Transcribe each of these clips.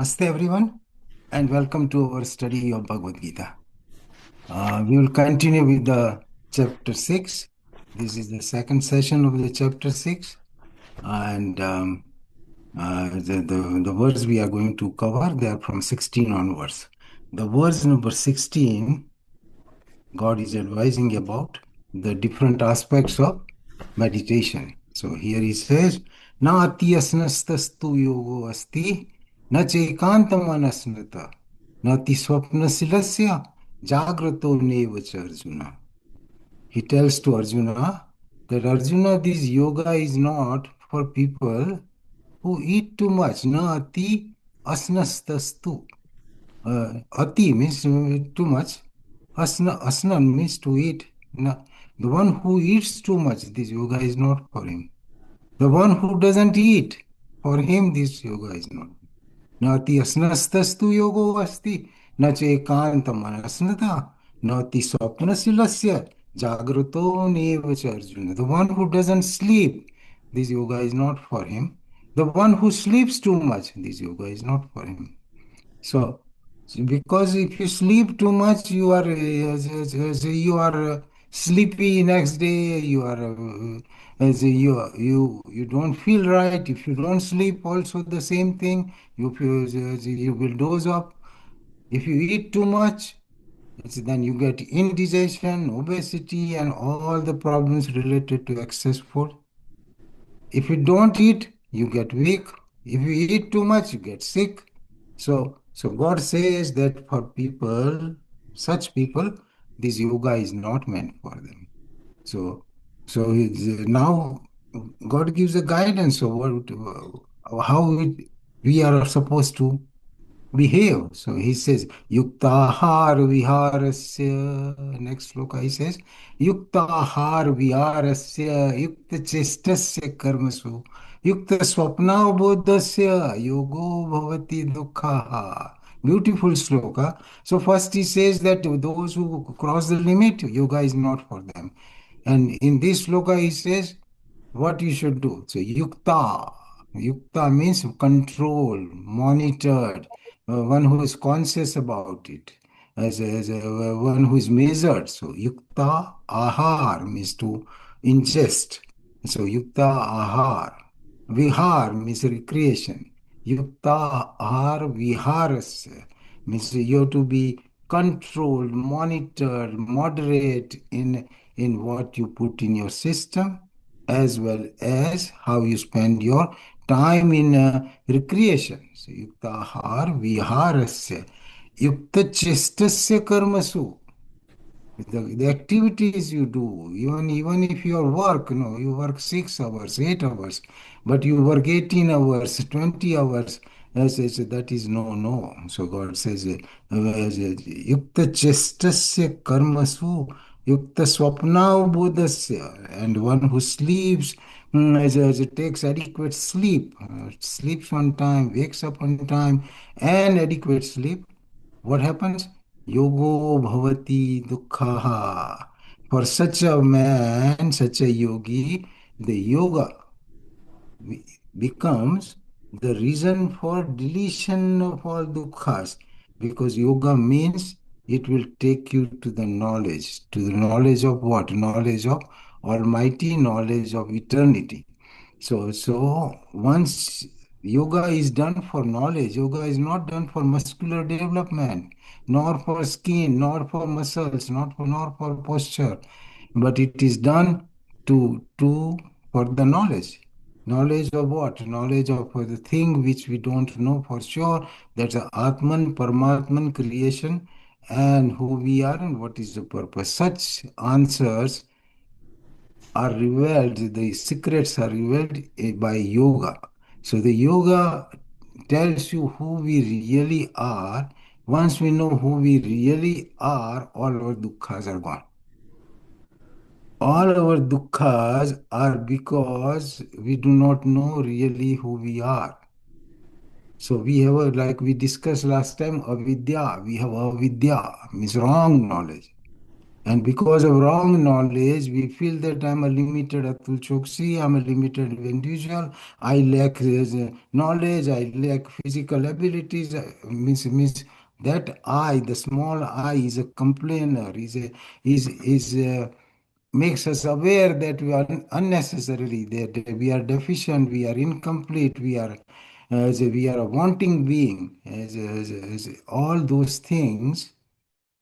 Namaste, everyone, and welcome to our study of Bhagavad Gita. We will continue with the chapter 6. This is the second session of the chapter 6, and the words we are going to cover, they are from 16 onwards. The verse number 16, God is advising about the different aspects of meditation. So here he says, Na ati asnastastu yogo asti, na chekantam anasnata, na ti swapnasilasya, jagrato nevacha Arjuna. He tells to Arjuna that Arjuna, this yoga is not for people who eat too much. Na ati asnastastu. Ati means too much. Asnan means to eat. The one who eats too much, this yoga is not for him. The one who doesn't eat, for him this yoga is not. Nati asnastastu yogo asti, na chekantam anasnata, nati swapnasilasya, jagrato nevacha Arjuna. The one who doesn't sleep, this yoga is not for him. The one who sleeps too much, this yoga is not for him. So, because if you sleep too much, you are sleepy next day. You don't feel right. If you don't sleep, also the same thing. You will doze up. If you eat too much, then you get indigestion, obesity, and all the problems related to excess food. If you don't eat, you get weak. If you eat too much, you get sick. So God says that for people, such people, this yoga is not meant for them. So, now God gives a guidance of we are supposed to behave. So he says, Yuktahar viharasya. Next sloka he says, Yuktahar viharasya, Yukta chestasya karmasu, Yukta swapna bodhasya, Yogo bhavati dukhaha. Beautiful sloka. So first he says that those who cross the limit, yoga is not for them. And in this sloka he says, what you should do. So yukta. Yukta means control, monitored, one who is conscious about it, as one who is measured. So yukta ahar means to ingest. So yukta ahar. Vihar means recreation. Yukta ahar viharasya means you have to be controlled, monitored, moderate in what you put in your system, as well as how you spend your time in recreation. So, yuktahar viharasya, yukta chestasya karmasu. The activities you do, even if your work, you work 6 hours, 8 hours, but you work 18 hours, 20 hours, that is no. So God says, yukta chestasya karmasu, yukta swapna bodhasya, and one who sleeps, as it takes adequate sleep, sleeps on time, wakes up on time, and adequate sleep, what happens? Yogo bhavati dukkhaha. For such a man, such a yogi, the yoga becomes the reason for deletion of all dukkhas, because yoga means it will take you to the knowledge of what? Knowledge of Almighty, knowledge of eternity. So once yoga is done for knowledge, yoga is not done for muscular development, nor for skin, nor for muscles, nor for posture, but it is done to for the knowledge. Knowledge of what? Knowledge of the thing which we don't know for sure. That's a Atman, Paramatman creation, and who we are and what is the purpose. Such answers are revealed, the secrets are revealed by yoga. So the yoga tells you who we really are. Once we know who we really are, all our dukkhas are gone. All our dukkhas are because we do not know really who we are. So we have, like we discussed last time, avidya. We have avidya, means wrong knowledge. And because of wrong knowledge, we feel that I'm a limited Atul Chokshi, I'm a limited individual, I lack knowledge, I lack physical abilities. Means that I, the small I, is a complainer, is makes us aware that we are unnecessarily, that we are deficient, we are incomplete, we are a wanting being. As all those things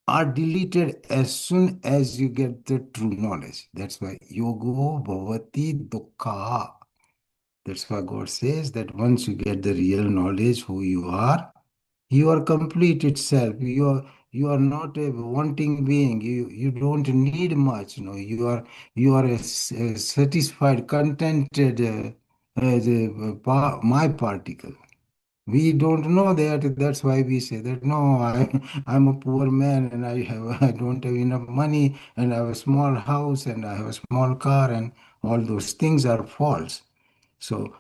are deleted as soon as you get the true knowledge. That's why yogo bhavati dukkha. That's why God says that once you get the real knowledge who you are complete itself. You are not a wanting being. You don't need much. You are a satisfied, contented my particle. We don't know that. That's why we say that no, I'm a poor man and I don't have enough money and I have a small house and I have a small car and all those things are false. So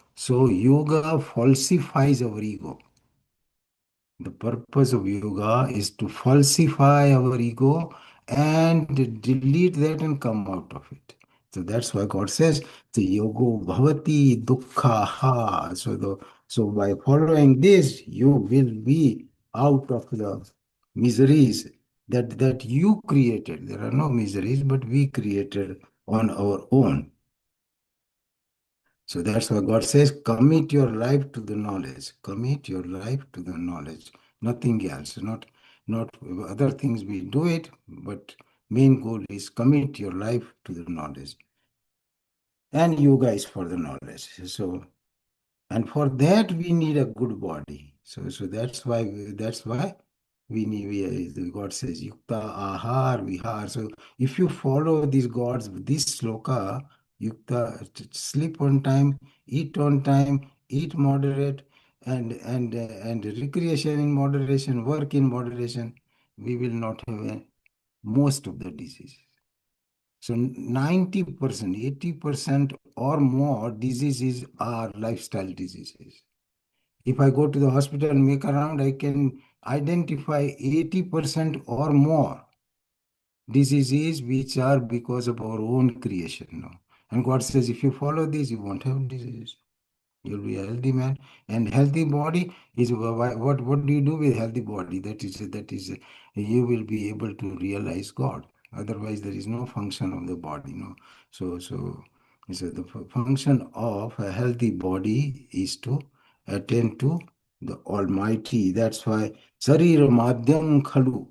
yoga falsifies our ego. The purpose of yoga is to falsify our ego and delete that and come out of it. So that's why God says, the yogo bhavati dukkha. So by following this, you will be out of the miseries that you created. There are no miseries, but we created on our own. So that's why God says, commit your life to the knowledge. Commit your life to the knowledge. Nothing else. Not other things we do it, but main goal is commit your life to the knowledge. And yoga is for the knowledge. And for that we need a good body. So that's why God says yukta ahar vihar. So if you follow these gods, this sloka, yukta, sleep on time, eat moderate, and recreation in moderation, work in moderation, we will not have most of the diseases. So 90%, 80% or more diseases are lifestyle diseases. If I go to the hospital and make around, I can identify 80% or more diseases which are because of our own creation. No? And God says, if you follow this, you won't have diseases. You'll be a healthy man. And healthy body is what do you do with healthy body? That is you will be able to realize God. Otherwise, there is no function of the body. No. So the function of a healthy body is to attend to the Almighty. That's why Sarir Madhyam Khalu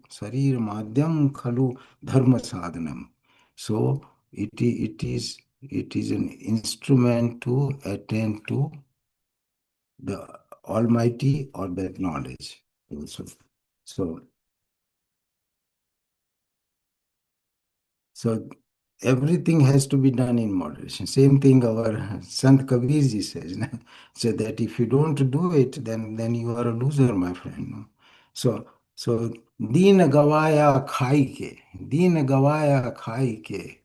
Dharma Sadhanam. So it is an instrument to attend to the Almighty or that knowledge. So, so, so everything has to be done in moderation. Same thing our Sant Kabirji says. Na? So that if you don't do it, then you are a loser, my friend. No? So दीन गवाया खाई के दीन गवाया खाई के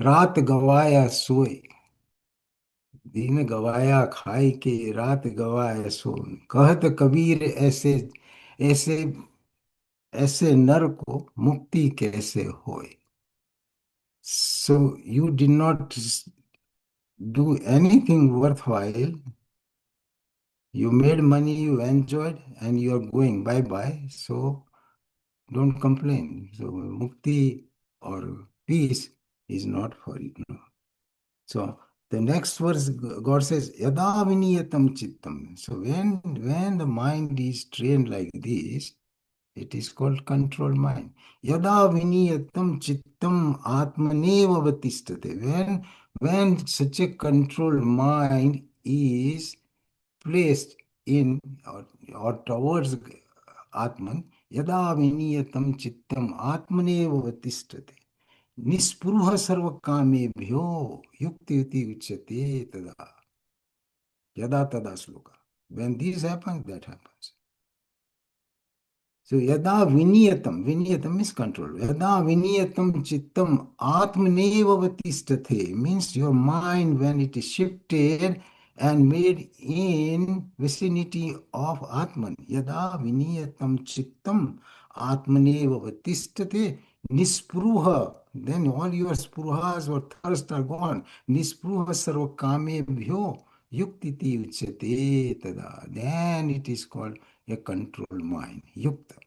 रात गवाया सोए दिन गवाया खाई के रात गवाया सोए कहत कबीर ऐसे ऐसे ऐसे नर को मुक्ति कैसे होए. So you did not do anything worthwhile. You made money, you enjoyed, and you are going bye bye. So don't complain. So mukti or peace is not for you. No. So the next verse, God says, Yada viniyatam chittam. So when the mind is trained like this, it is called control mind. Yada viniyatam chittam atmaneva vatistate. When such a controlled mind is placed in or towards Atman, yada viniyatam chittam atmaneva vatistate. निस्पृह सर्व कामेभ्यो युक्ति युक्ति उच्यते तदा यदा तदा shloka. When this happens, that happens. So yada viniyatam means control. Yada viniyatam chittam atmaneva vatishthathe means your mind when it is shifted and made in vicinity of Atman. Yada viniyatam chittam atmaneva vatishthathe Nispruha, then all your spruhas or thirst are gone. Nispruha sarva kame bhyo yuktiti uchyate tada. Then it is called a controlled mind, yukta.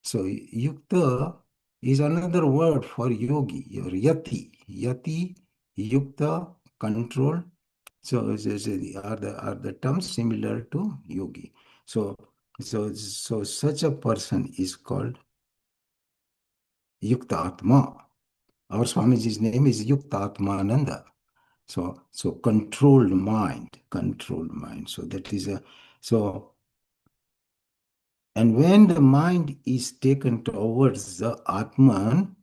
So yukta is another word for yogi or yati. Yati, yukta, control. So are the terms similar to yogi. So so such a person is called Yuktatma. Our Swamiji's name is Yuktatmananda. So controlled mind. So that is a so. And when the mind is taken towards the Atman,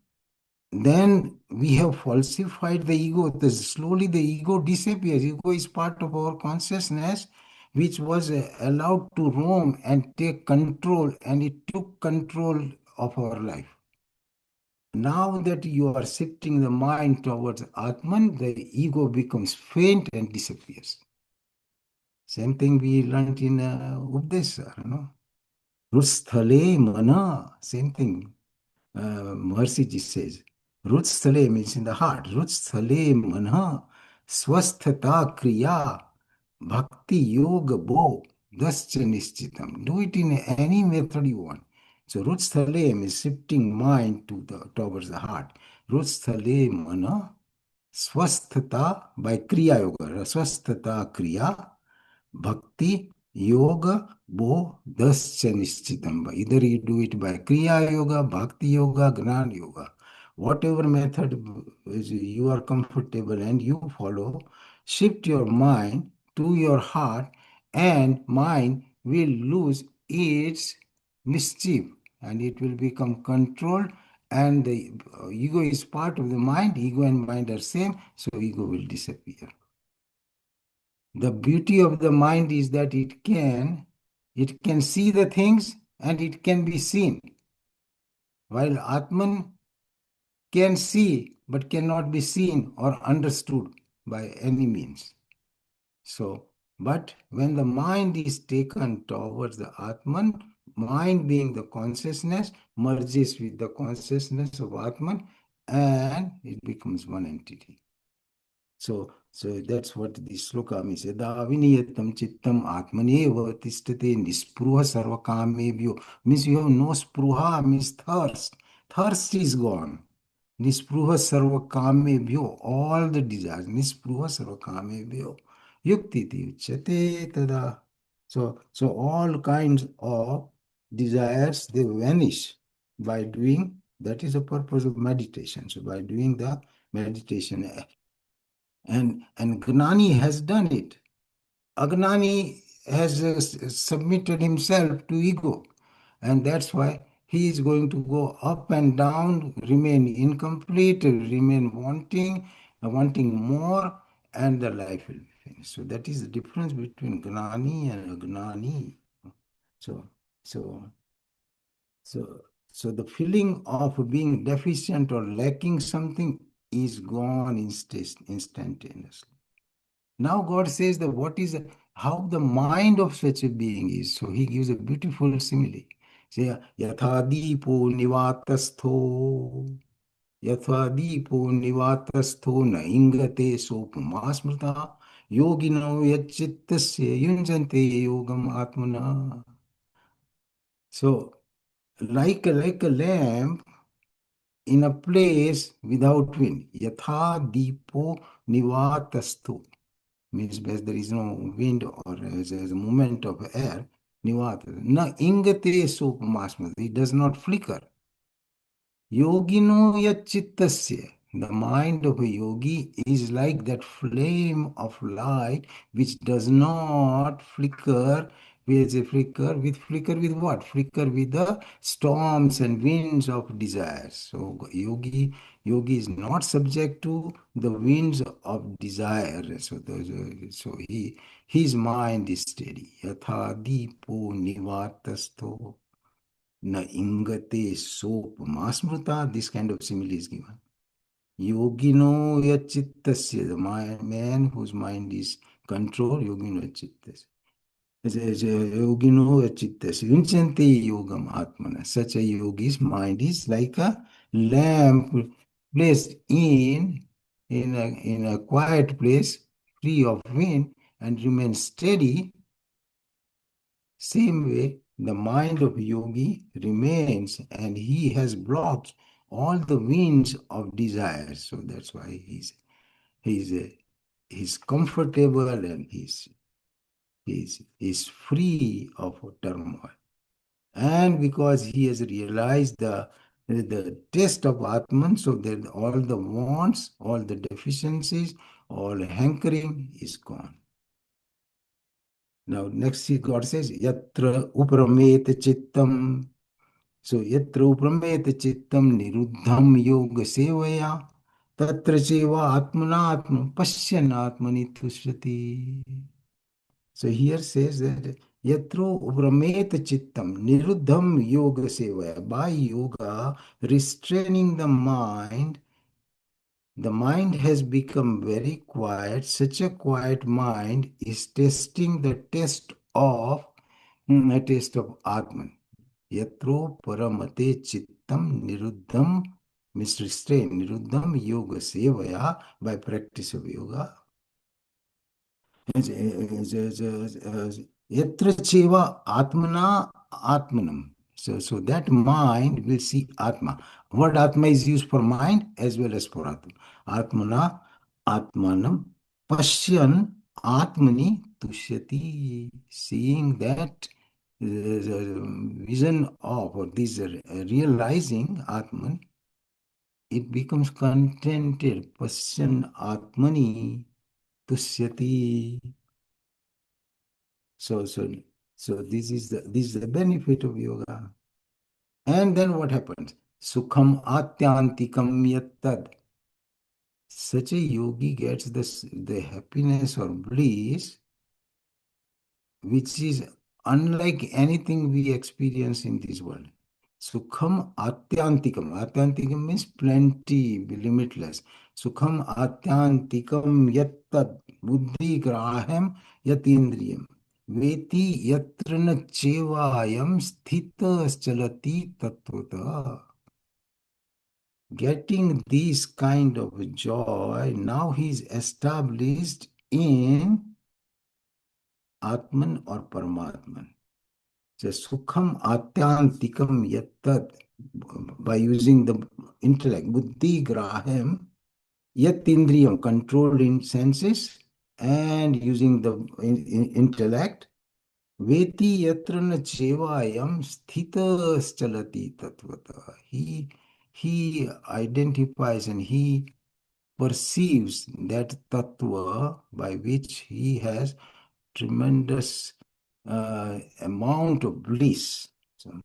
then we have falsified the ego. Slowly the ego disappears. Ego is part of our consciousness, which was allowed to roam and take control, and it took control of our life. Now that you are shifting the mind towards Atman, the ego becomes faint and disappears. Same thing we learned in Updesa, Rusthale mana, same thing. Mercy ji says, Rutsthale means in the heart. Rutsthale mana, swasthata kriya, bhakti yoga bo, dascha nishchitam. Do it in any method you want. So Rutsthale is shifting mind towards the heart. Rutsthale mana, swasthata by kriya yoga. Swasthata kriya, bhakti, yoga, bo, dascha nishchitam. Either you do it by kriya yoga, bhakti yoga, gnan yoga. Whatever method you are comfortable and you follow, shift your mind to your heart, and mind will lose its mischief and it will become controlled. And the ego is part of the mind. Ego and mind are same, so ego will disappear. The beauty of the mind is that it can see the things and it can be seen, while Atman can see but cannot be seen or understood by any means. So, but when the mind is taken towards the Atman, mind being the consciousness merges with the consciousness of Atman and it becomes one entity. So that's what the shloka means. Yada aviniyatam chittam atmaneva tistate nispruha sarvakamebhyo. Means you have no spruha, means thirst. Thirst is gone. Nispruha sarvakamebhyo, all the desires. Nispruha sarvakamebhyo. Yuktiti uchate tada. So all kinds of desires, they vanish by doing, that is the purpose of meditation. So by doing the meditation, and Gnani has done it. Agnani has submitted himself to ego, and that's why he is going to go up and down, remain incomplete, remain wanting more, and the life will be finished. So that is the difference between Gnani and Agnani. So, so, so, so the feeling of being deficient or lacking something is gone instantaneously. Now God says that what is how the mind of such a being is. So he gives a beautiful simile. Say, Yatha Deepo Nivatastho, Yatha Deepo Nivatastho na ingate sopumasmrita, yogino yachittasya yunjante yogam atmana. So, like a lamp in a place without wind, Yatha Deepo Nivatastho. Means because there is no wind or as a movement of air, nivata. Na ingate sopamasma, it does not flicker. Yogino yachittasya. The mind of a yogi is like that flame of light which does not flicker. Flicker with what? Flicker with the storms and winds of desire. So yogi is not subject to the winds of desire. So his mind is steady. Yatha deepo nivatasto na ingate sopamasmrita. This kind of simile is given. Yogino yachittasya, the man whose mind is controlled, yogino yachittasya. Yogino yachittasya. Vincente yogam atmana. Such a yogi's mind is like a lamp placed in a quiet place, free of wind, and remains steady, same way the mind of yogi remains, and he has blocked all the winds of desire. So that's why he's he's comfortable, and he's free of turmoil. And because he has realized the test of Atman, so that all the wants, all the deficiencies, all hankering is gone. Now, next God says, Yatra upramet chittam. So, Yatra upramet chittam niruddham yoga sevaya. Tatra cheva atmanatma pasyan atmani tushrati. So here says that yatro upramet chittam niruddham yoga sevaya. By yoga, restraining the mind has become very quiet. Such a quiet mind is testing the test of a test of Atman. Yatro paramate chittam niruddham means restrain. Niruddham yoga sevaya, by practice of yoga. Yatra cheva atmana atmanam. So that mind will see Atma. Word Atma is used for mind as well as for Atma. Atmana atmanam pashyan atmani tushyati. Seeing that vision of, or this realizing Atman, it becomes contented. Pashyan atmani tushyati. So, so, so this is the benefit of yoga. And then what happens? Sukham atyantikam yattad. Such a yogi gets the happiness or bliss which is unlike anything we experience in this world. Sukham atyantikam. Atyantikam means plenty, limitless. Sukham atyantikam yattad buddhi graham yatindriyam. Veti yatra na chevayam sthita chalati tattvata. Getting this kind of joy, now he is established in Atman or Paramatman. So Sukham Atyantikam Yattat, by using the intellect, Buddhi Graham, Yatindriyam, controlled in senses, and using the intellect, Veti yatrana chevayam sthita chalati tattvata. He identifies and he perceives that tattva by which he has tremendous amount of bliss. So,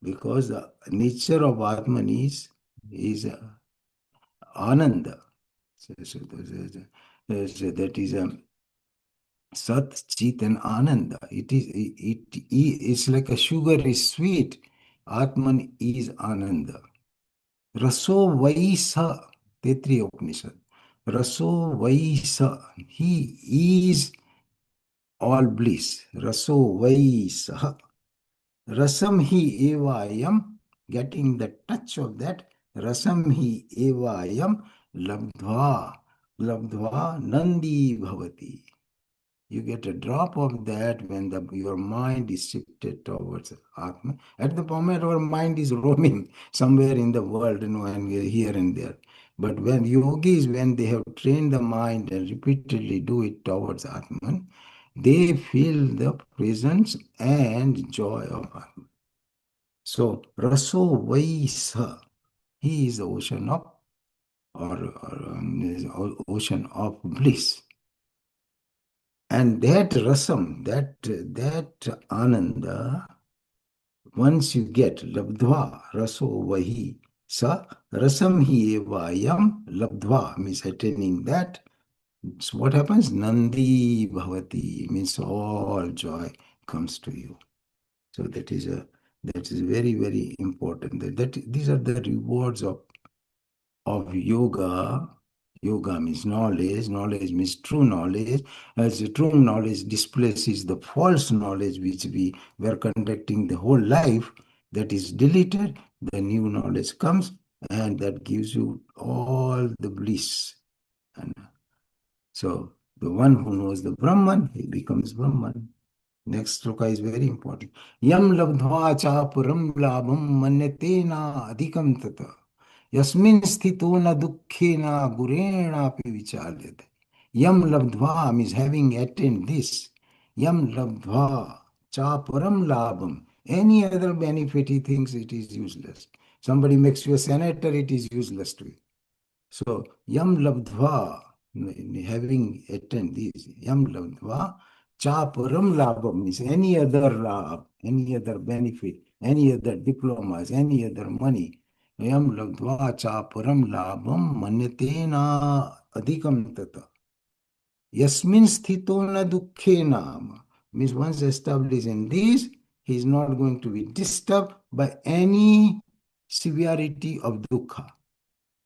because the nature of Atman is Ananda. So that is Sat, Chit, and Ananda. It's like a sugar is sweet. Atman is Ananda. Raso Vaisa, Tetri Upanishad. Raso Vaisa. He is all bliss. Raso Vaisa. Rasam hi evayam. Getting the touch of that. Rasam hi evayam labdva. Labdva nandi bhavati. You get a drop of that when your mind is shifted towards Atma. At the moment, our mind is roaming somewhere in the world, and here and there. But when yogis, when they have trained the mind and repeatedly do it towards Atman, they feel the presence and joy of Atman. So, Raso Vaisa, he is the ocean of, ocean of bliss. And that rasam, that ananda, once you get labdva, raso vahi, sa rasam hi evayam labdva, means attaining that. So what happens? Nandi bhavati, means all joy comes to you. So that is very, very important. These are the rewards of yoga. Yoga means knowledge. Knowledge means true knowledge. As the true knowledge displaces the false knowledge which we were conducting the whole life, that is deleted. the new knowledge comes, and that gives you all the bliss. And so the one who knows the Brahman, he becomes Brahman. Next sloka is very important. Yam labdhva chapuram labham manyatena adhikam tata. Yasmin sthito na dukkhena gurena api vicharyate. Yam labdhva means having attained this. Yam labdhva chapuram labham. Any other benefit he thinks it is useless. Somebody makes you a senator, it is useless to you. So, yam labdhva, having attained this, yam labdhva, chaparam labham means any other labh, any other benefit, any other diplomas, any other money. Yam labdhva chaparam labham manyatena adhikam tata. Yasmin sthito na dukkhe nama means once established in this, he is not going to be disturbed by any severity of dukkha.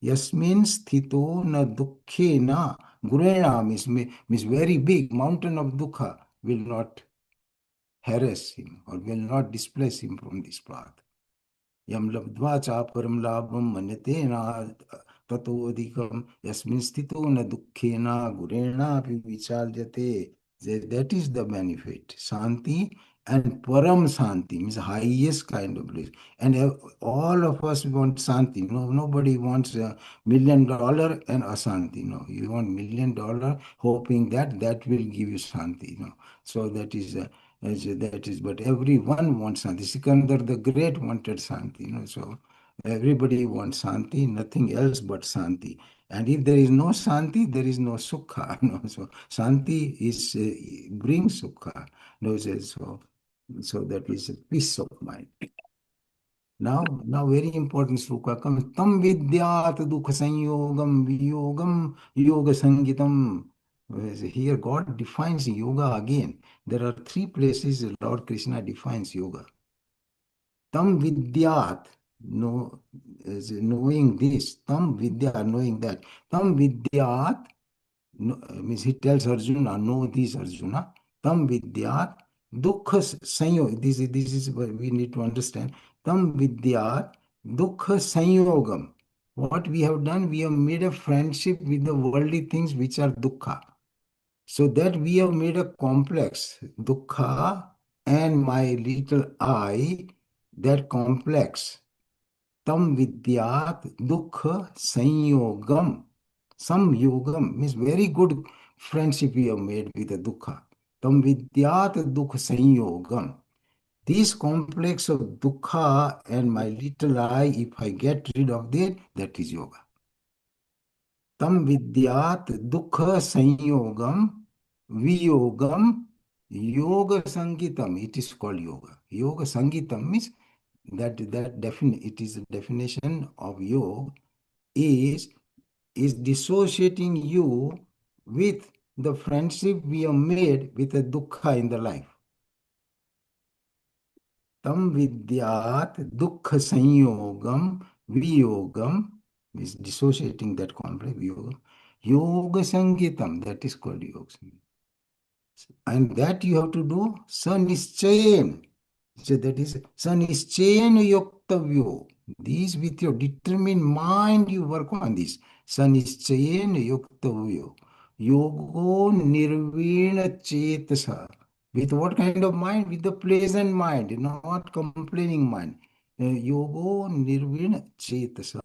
Yasmin sthito na dukkhe na gurena means very big mountain of dukkha will not harass him or will not displace him from this path. Yam labdva chaparam labham manyatena tatodikam yasmin sthito na dukkhena gurena api vichalyate. That is the benefit. Santi and param santi means highest kind of bliss. And all of us want santi. No, nobody wants $1 million and asanti. No, you want $1 million, hoping that that will give you santi. No, so that is. That is, but everyone wants Santi. Sikandar the Great wanted Santi, so everybody wants Santi, nothing else but Santi. And if there is no Santi, there is no Sukha. So Santi is brings Sukha. So that is a peace of mind. Now very important sloka comes. Tam vidyat dukha sanyogam viyogam yoga sangitam. Here God defines yoga again. There are three places Lord Krishna defines yoga. Tam vidyat, knowing this. Tam vidya, knowing that. Tam vidyat, means he tells Arjuna, know this Arjuna. Tam vidyat dukha sanyog. This is what we need to understand. Tam vidyat dukha sanyogam. What we have done, we have made a friendship with the worldly things which are dukkha. So that we have made a complex, dukkha and my little I, that complex. Tam vidyat dukha sanyogam. Samyogam means very good friendship we have made with the dukkha. Tam vidyat dukha sanyogam. This complex of dukkha and my little I, if I get rid of that is yoga. Tam vidyat dukha sanyogam viyogam yoga sangitam. It is called yoga. Yoga sangitam means it is the definition of yoga is dissociating you with the friendship we have made with the dukkha in the life. Tam vidyat dukkha sanyogam viyogam is dissociating that conflict, yoga. Yoga sangitam, that is called yoga. And that you have to do sanischayen. So that is sanischayen yoktavyo. These with your determined mind you work on this. Sanischayen yoktavyo. Yogo nirvina chetasa. With what kind of mind? With the pleasant mind, not complaining mind. Yogo nirvina chetasa.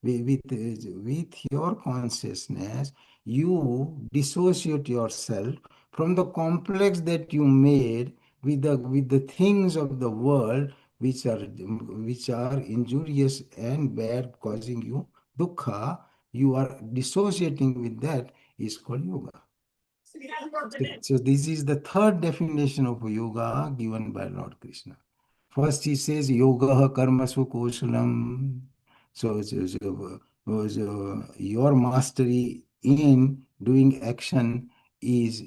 With your consciousness, you dissociate yourself from the complex that you made with the things of the world which are injurious and bad, causing you dukkha. You are dissociating with that is called yoga. So this is the third definition of yoga given by Lord Krishna. First he says yoga karmasu koshalam. So your mastery in doing action is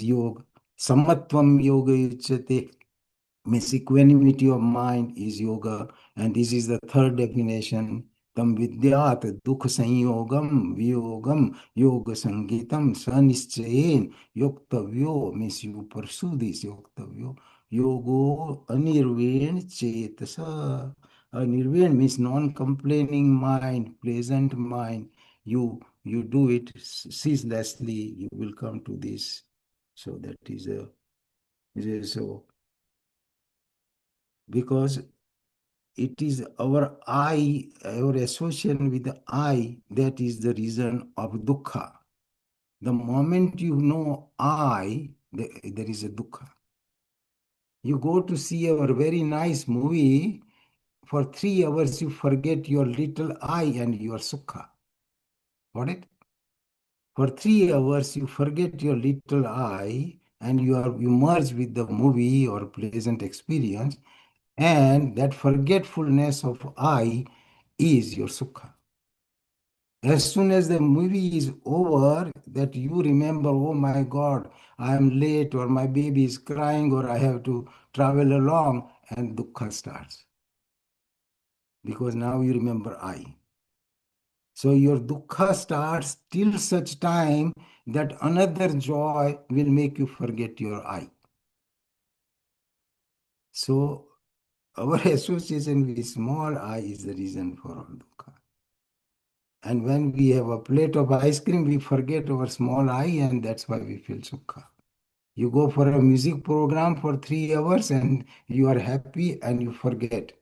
yoga. Samatvam yoga uchate. Means equanimity of mind is yoga. And this is the third definition. Tam vidyat dukha sanyogam viyogam yoga sangitam sanichayen yoktavyo means you pursue this yoktavyo. yogo anirven chetasa. Nirvan means non-complaining mind, pleasant mind. You do it ceaselessly, you will come to this. So that so because it is our I, our association with the I, that is the reason of dukkha. The moment you know I, there is a dukkha. You go to see a very nice movie, for 3 hours you forget your little I and your sukha. Got it? For 3 hours you forget your little I and you merge with the movie or pleasant experience, and that forgetfulness of I is your sukha. As soon as the movie is over, that you remember, oh my God, I am late, or my baby is crying, or I have to travel along, and dukkha starts. Because now you remember I. So your dukkha starts till such time that another joy will make you forget your I. So our association with small I is the reason for all dukkha. And when we have a plate of ice cream, we forget our small I, and that's why we feel sukha. You go for a music program for 3 hours and you are happy and you forget.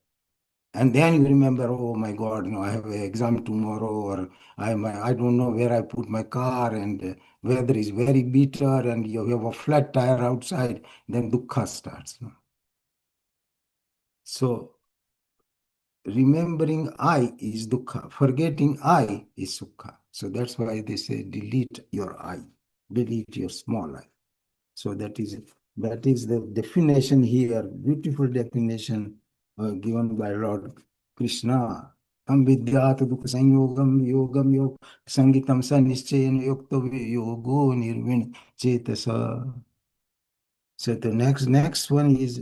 And then you remember, oh my God, I have an exam tomorrow, or I don't know where I put my car, and weather is very bitter, and you have a flat tire outside, then dukkha starts. So remembering I is dukkha, forgetting I is sukha. So that's why they say delete your I, delete your small I. So that is the definition here, beautiful definition given by Lord Krishna. Tam vidyat dukha sanyogam yogam yog sangitam sa nischayana yukta yogo nirvin chetasa. So the next one is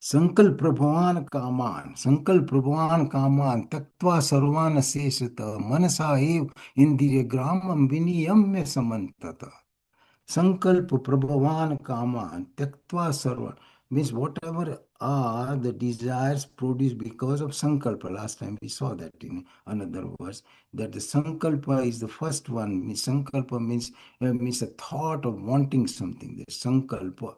संकल्प प्रभवान कामान त्यक्त्वा सर्वान शेषत मनसा एव इंद्रिय ग्रामम विनियम्य समन्तत. Sankalp Prabhavan Kaman Tyaktva Sarva means whatever are the desires produced because of Sankalpa. Last time we saw that in another verse, that the Sankalpa is the first one. Sankalpa means a thought of wanting something. The Sankalpa.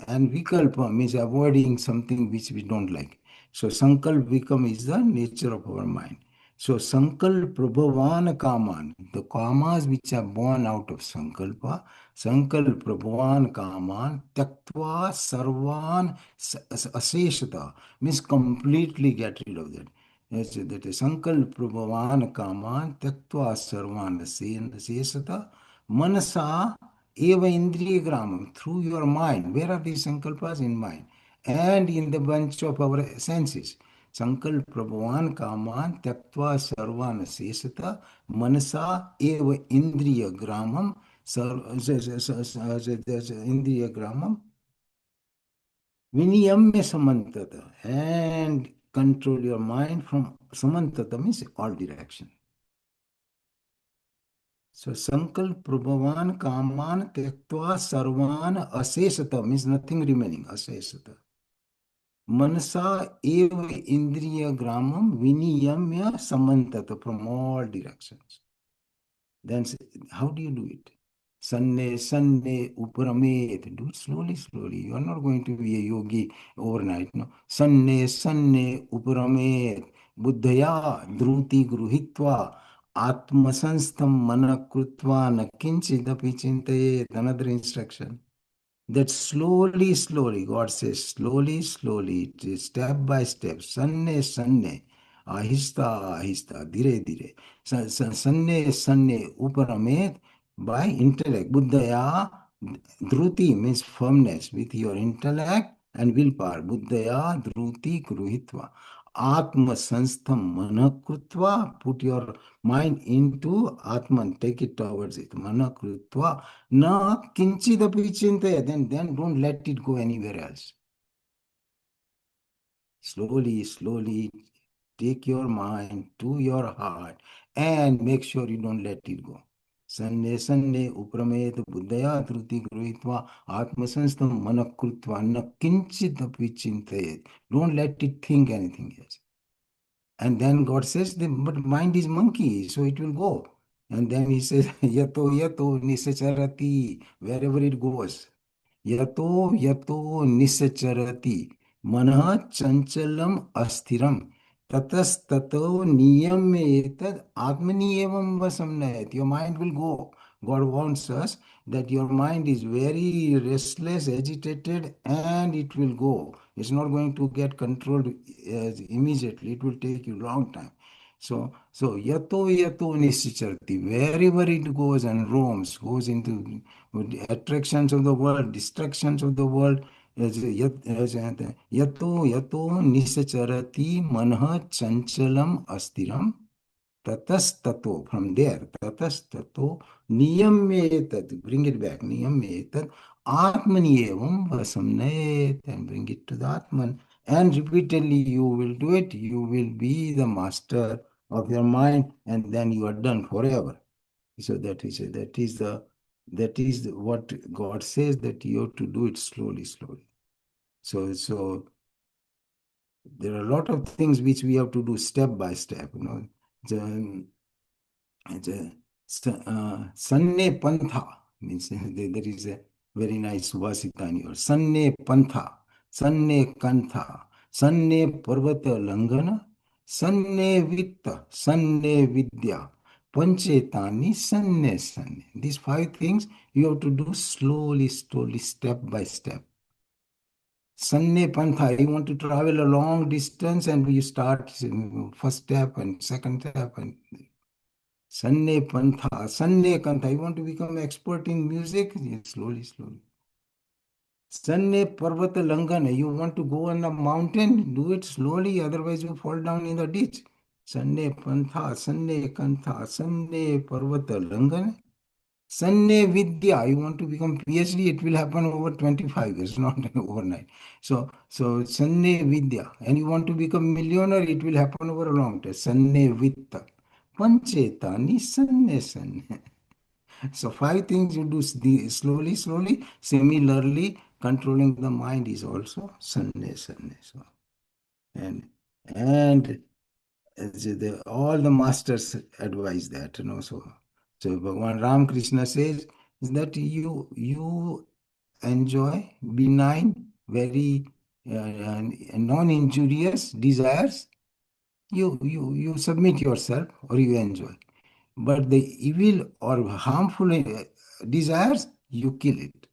And Vikalpa means avoiding something which we don't like. So Sankalp Vikam is the nature of our mind. So Sankalp Prabhavan Kaman, the kamas which are born out of Sankalpa, Sankalp Prabhavan Kaman, Tyaktva Sarvan Aseshata, means completely get rid of that. Yes, that is Sankalp Prabhavan Kaman, Tyaktva Sarvan Aseshata, Manasa Eva Indriya Gramam, through your mind. Where are these Sankalpas? In mind. And in the bunch of our senses. संकल्प प्रभवान कामान त्यक्त्वा सर्वान शेषता मनसा एव इंद्रिय ग्रामम इंद्रिय ग्रामम विनियम्य समन्तत and control your mind from samantata means all direction. So sankalp prabhavan kaman tyaktva sarvan asesata means nothing remaining, asesata. Manasa eva indriya gramam viniyamya samantata from all directions. Then how do you do it? Sanne, sanne, uparamet. Do it slowly, slowly. You are not going to be a yogi overnight. No. Sanne, sanne, uparamet. Buddhaya, dhruti, gruhitva. Atmasanstham mana krutva na kinchidapi chintayet. Another instruction. That slowly, slowly, God says, slowly, slowly, step by step, sanne, sanne, ahista, ahista, dire, dire, sanne, sanne, uparamet, by intellect, buddhaya, dhruti means firmness, with your intellect and willpower, buddhaya, dhruti, kruhitva, atma sanstham manakrutva, put your mind into Atman, take it towards it, manakrutva, na kinchidapi chintaya, then don't let it go anywhere else. Slowly, slowly take your mind to your heart and make sure you don't let it go. सन्ने सन्ने उप्रमेत बुद्धया धृति गृहीत्वा आत्मसंस्थं मनः कृत्वा न किंचिदपि चिन्तयेत्. Don't let it think anything else. And then God says, but mind is monkey, so it will go. And then he says, yato yato nisacharati, wherever it goes. Yato yato nisacharati, manah chanchalam asthiram, tatas tato niyamyetad atmani evam vasamnayat. Your mind will go. God warns us that your mind is very restless, agitated, and it will go. It's not going to get controlled immediately. It will take you a long time. So yato yato nisicharati, wherever it goes and roams, goes into the attractions of the world, distractions of the world, yato yato nisacharati manha chanchalam astiram tatastato, from there, tatastato niyamyetat, bring it back, niyamyetat atmani evam vasamnayet, and bring it to the Atman. And repeatedly you will do it, you will be the master of your mind, and then you are done forever. So what God says, that you have to do it slowly, slowly. So there are a lot of things which we have to do step by step. The, Sanne Pantha means there is a very nice vasita in your Sanne Pantha, Sanne Kantha, Sanne Parvata Langana, Sanne Vitta, Sanne Vidya, Panchetani, Sanne Sanne. These five things you have to do slowly, slowly, step by step. Sanne Pantha, you want to travel a long distance and you start first step and second step and Sanne Pantha, Sanne Kantha. You want to become expert in music? Yes, slowly, slowly. Sanne Parvata Langana. You want to go on a mountain? Do it slowly, otherwise you fall down in the ditch. Sanne Pantha, Sanne Kantha, Sanne Parvata Langana. Sanne Vidya, you want to become PhD, it will happen over 25 years, not overnight. So Sanne Vidya, and you want to become millionaire, it will happen over a long time. Sanne Vitta. Panchetani Sanne Sanne. So five things you do slowly, slowly. Similarly, controlling the mind is also Sanne Sanne. And and all the masters advise that, So Bhagavan Ram Krishna says that you enjoy benign, very non-injurious desires. You submit yourself or you enjoy. But the evil or harmful desires, you kill it.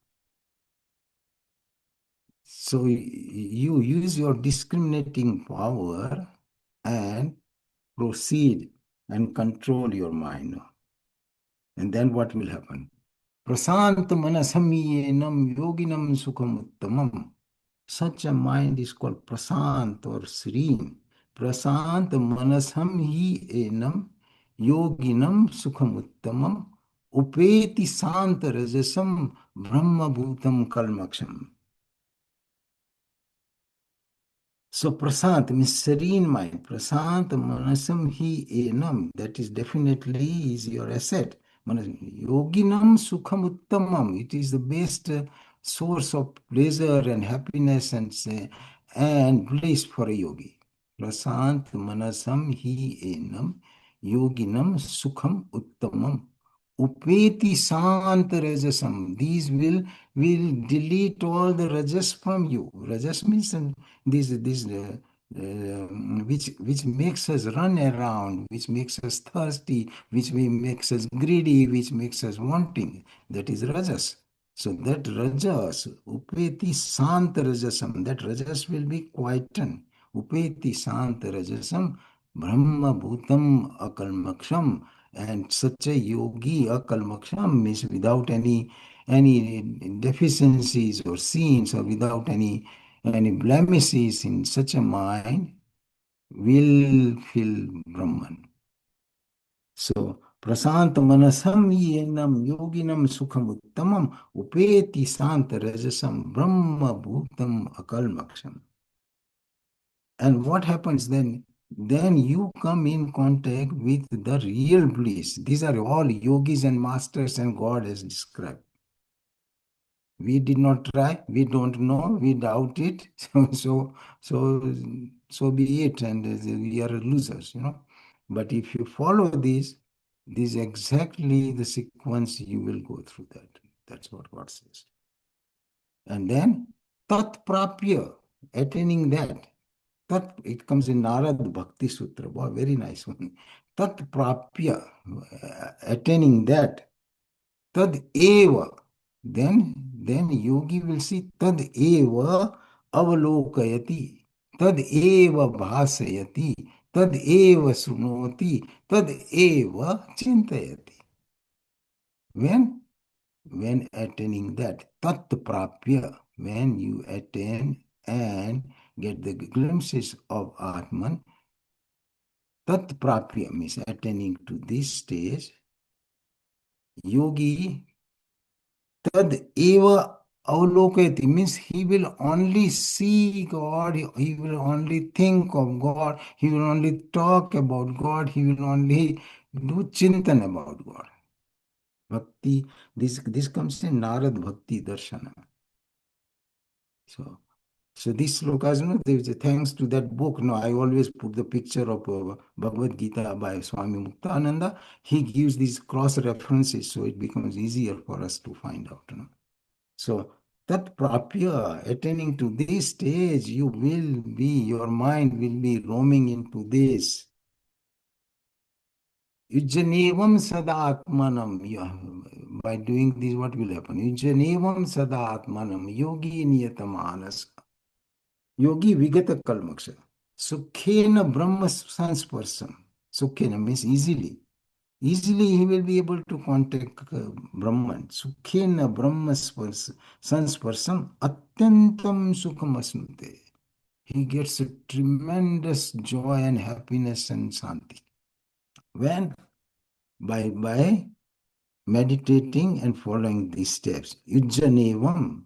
So you use your discriminating power and proceed and control your mind. And then what will happen? Prasant manasamiyenam yoginam sukham uttamam. Such a mind is called prasant or serene. Prasant manasam hi enam yoginam sukham uttamam upeti sant rajasam brahma bhutam kalmaksham. So prasant means serene mind. Prasant manasam hi enam. That is definitely is your asset. Yoginam sukham uttamam. It is the best source of pleasure and happiness and bliss for a yogi. Prasant manasam hi enam yoginam sukham uttamam. Upeti sant rajasam. These will delete all the rajas from you. Rajas means this which makes us run around, which makes us thirsty, which makes us greedy, which makes us wanting. That is rajas. So that rajas, upeti sant rajasam, that rajas will be quietened. Upeti sant rajasam, brahma bhutam akalmaksham. And such a yogi, akalmaksham, means without any deficiencies or sins, or without any blemishes in such a mind, will feel Brahman. So, prasant manasam yenam yoginam sukham uttamam upeti sant rajasam brahma bhutam akalmaksham. And what happens then? then you come in contact with the real bliss. These are all yogis and masters and God has described. We did not try, we don't know, we doubt it. So, so be it, and we are losers. But if you follow this exactly the sequence you will go through that. That's what God says. And then tat prapya, attaining that. Tat, it comes in Narad Bhakti Sutra. Wow, very nice one. Tat prapya, attaining that. Tad eva. Then yogi will see tad eva avalokayati. Tad eva bhasayati. Tad eva sunoti. Tad eva chintayati. When? When attaining that. Tat prapya. When you attain and get the glimpses of Atman, tat prapya means attaining to this stage, yogi tad eva avalokayati means he will only see God, he will only think of God, he will only talk about God, he will only do chintan about God. Bhakti, this comes in Narad Bhakti Darshana. So, so these slokas, there's thanks to that book. I always put the picture of Bhagavad Gita by Swami Muktananda. He gives these cross references, so it becomes easier for us to find out. So that prapya, attaining to this stage, your mind will be roaming into this. Yujjanevam sada atmanam. By doing this, what will happen? Yujjanevam sada atmanam. Yogi niyatamanas. Yogi vigata kalmaksha. Sukhena brahma sansparsam. Sukhena means easily. Easily he will be able to contact Brahman. Sukhena Brahma sansparsam atyantam sukhamasnute. He gets a tremendous joy and happiness and shanti. When? By meditating and following these steps. Yujjanevam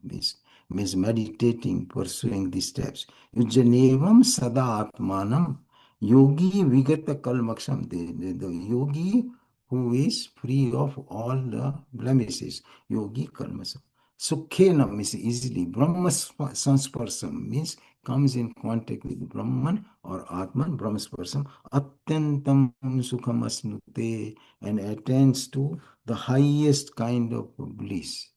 means meditating, pursuing these steps. Yujjanevam sada atmanam yogi vigata kalmaksham. The yogi who is free of all the blemishes. Yogi kalmasam. Sukhena means easily. Brahma sansparsam means comes in contact with Brahman or Atman, Brahmasparsam. Atyantam sukhamasnute and attains to the highest kind of bliss.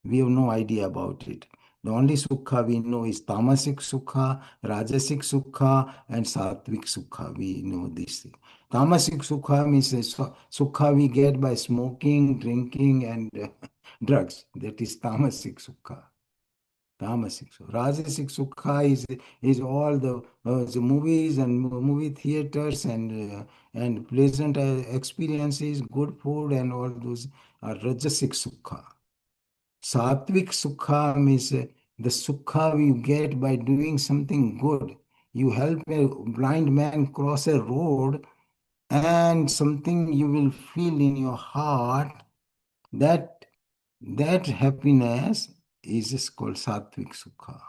We have no idea about it. The only sukha we know is tamasic sukha, rajasic sukha, and sattvic sukha. We know this thing. Tamasic sukha means sukha we get by smoking, drinking, and drugs. That is tamasic sukha. Tamasic sukha. Rajasic sukha is all the movies and movie theaters and pleasant experiences, good food, and all those are Rajasic sukha. Sattvic sukha means the sukha you get by doing something good. You help a blind man cross a road, and something you will feel in your heart that that happiness is called sattvic sukha.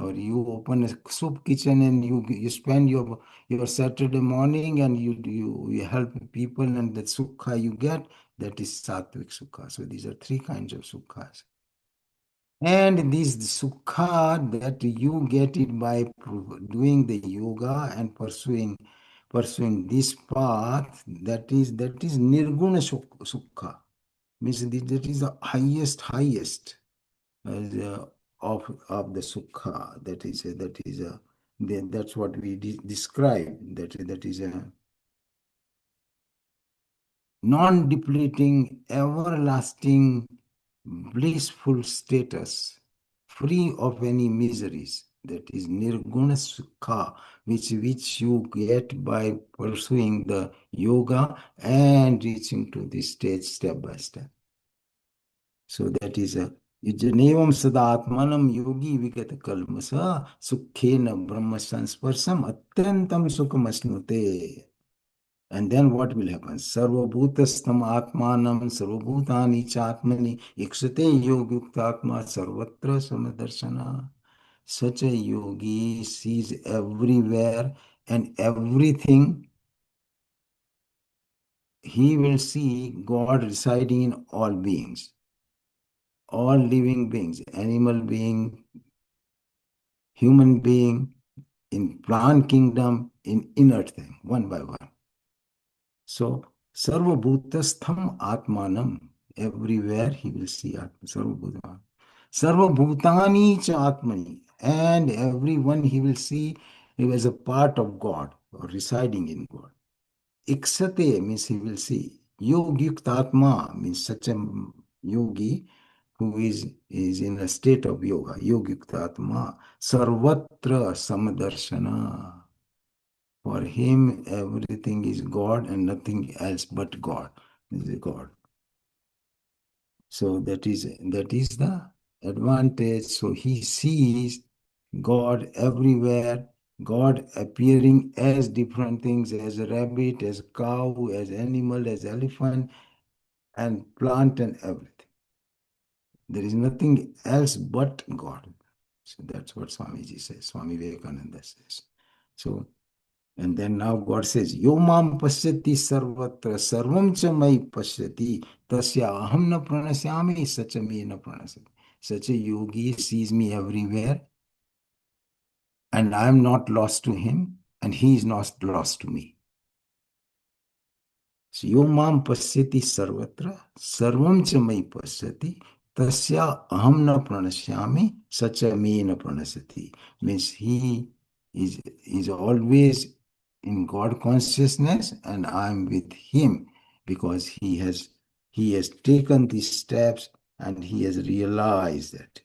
Or you open a soup kitchen and you spend your Saturday morning and you help people, and the sukha you get, that is sattvic sukha. So these are three kinds of sukhas. And this sukha that you get it by doing the yoga and pursuing this path, that is nirguna sukha. Means that is the highest of the sukha. That's what we describe. That is a non-depleting, everlasting, blissful status, free of any miseries. That is nirguna sukha, which you get by pursuing the yoga and reaching to this stage step by step. So that is a Yajnevam sadatmanam yogi vigata kalmasa sukhena brahma sansparsam atyantam sukhamasnute. And then what will happen? Sarvabhutastam atmanam sarvabhutani chatmani ikshate yoguktatma sarvatra samadarshana. Such a yogi sees everywhere and everything he will see God residing in all beings, all living beings, animal being, human being, in plant kingdom, in inert thing, one by one. So, Sarvabhutastham Atmanam. Everywhere he will see Atma. Sarvabhuta. Sarvabhutani cha Atmani. And everyone he will see as a part of God or residing in God. Iksate means he will see. Yogyuktatma means such a yogi who is in a state of yoga. Yogyuktatma. Sarvatra Samadarshana. For him, everything is God and nothing else but God. Is God. So that is the advantage. So he sees God everywhere. God appearing as different things, as a rabbit, as a cow, as animal, as elephant, and plant and everything. There is nothing else but God. So that's what Swamiji says. Swami Vivekananda says. So and then now God says, Yo mam pasyati sarvatra sarvam cha mai pasyati tasya aham na pranasyami sacha me na pranasati. Such a yogi sees me everywhere and I am not lost to him and he is not lost to me. So yo mam pasyati sarvatra sarvam cha mai pasyati tasya aham na pranasyami sacha me na pranasati. Means he is always in God consciousness and I'm with him because he has taken these steps and he has realized that.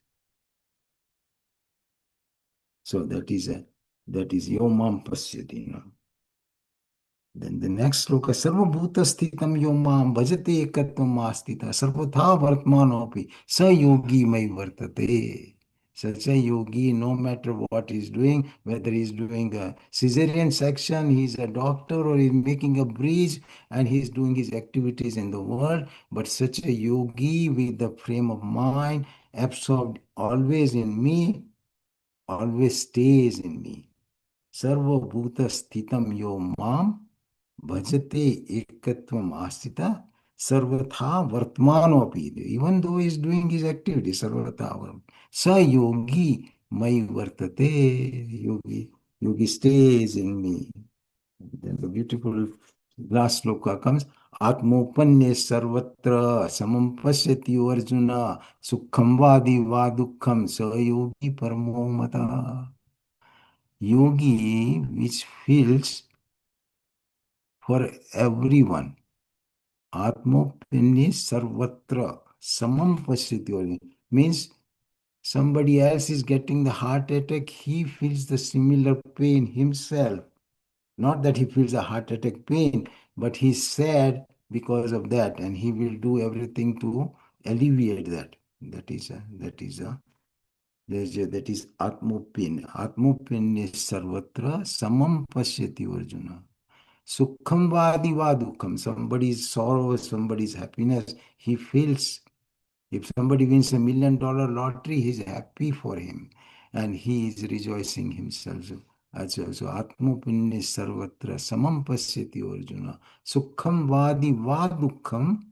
So that is yomam pasyati. Then the next sloka, Sarvabhuta Sthitam Yomam Bhajate Ekatvam Astita Sarvatha Vartmanopi Sa Yogi Mai Vartate. Such a yogi, no matter what he's doing, whether he's doing a cesarean section, he's a doctor, or he's making a bridge and he's doing his activities in the world, but such a yogi with the frame of mind, absorbed always in me, always stays in me. Sarvabhuta Sthitam Yomam Bhajate ekatvam astita sarvatha vartmanopi. Even though he is doing his activity, sarvatha sa yogi mai vartate. Yogi stays in me. Then the beautiful last sloka comes. Atmopanye sarvatra samam pasyati arjuna sukham vadi va dukkham sa yogi paramo mata. Yogi which feels for everyone. Atmopini sarvatra samam pasyati means somebody else is getting the heart attack, he feels the similar pain himself. Not that he feels a heart attack pain, but he's sad because of that, and he will do everything to alleviate that. That is atmopin. Atmopin is sarvatra samam pasyati Arjuna. Sukham vadi vadukam. Somebody's sorrow, somebody's happiness, he feels. If somebody wins $1 million lottery, he's happy for him and he is rejoicing himself. So Atmopinne sarvatra samam pasyati Arjuna. Sukham vadi vadukam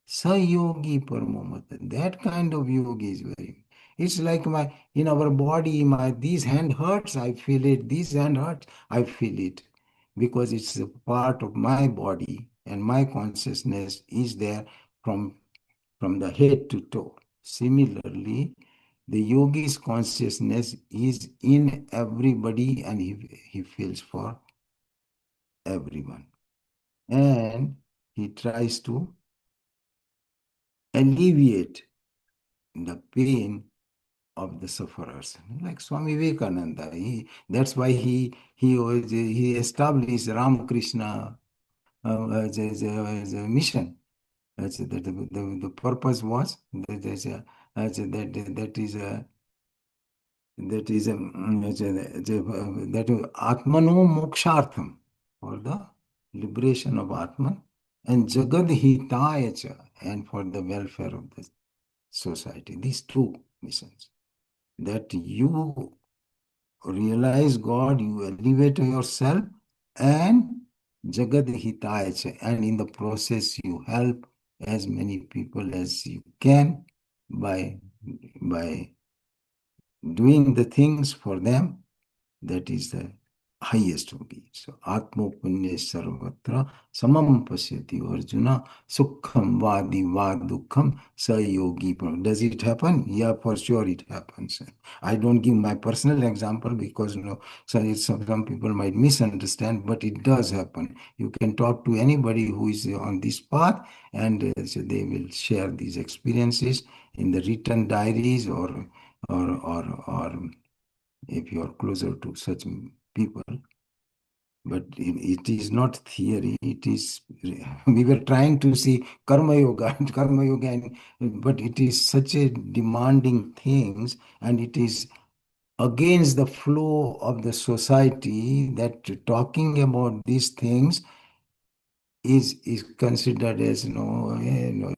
sa yogi paramamata. That kind of yogi is very. It's like in our body, these hand hurts, I feel it. This hand hurts, I feel it. Because it's a part of my body and my consciousness is there from the head to toe. Similarly, the yogi's consciousness is in everybody and he feels for everyone. And he tries to alleviate the pain of the sufferers. Like Swami Vivekananda, that's why he established Ramakrishna as a mission. The purpose was that is Atmano Mokshartham, for the liberation of Atman, and Jagad Hitaya cha, and for the welfare of the society. These two missions. That you realize God, you elevate yourself, and Jagad Hitaya cha, and in the process you help as many people as you can by by doing the things for them. That is the highest yogi. So Atma Punya Sarvatra Samam Pasyati Arjuna Sukham Vadi Vad Dukkham Sa Yogi. Does it happen? Yeah, for sure it happens. I don't give my personal example because some people might misunderstand, but it does happen. You can talk to anybody who is on this path, and so they will share these experiences in the written diaries, or if you are closer to such people. But it is not theory. It is, we were trying to see karma yoga, karma yoga, but it is such a demanding things, and it is against the flow of the society that talking about these things is considered as no,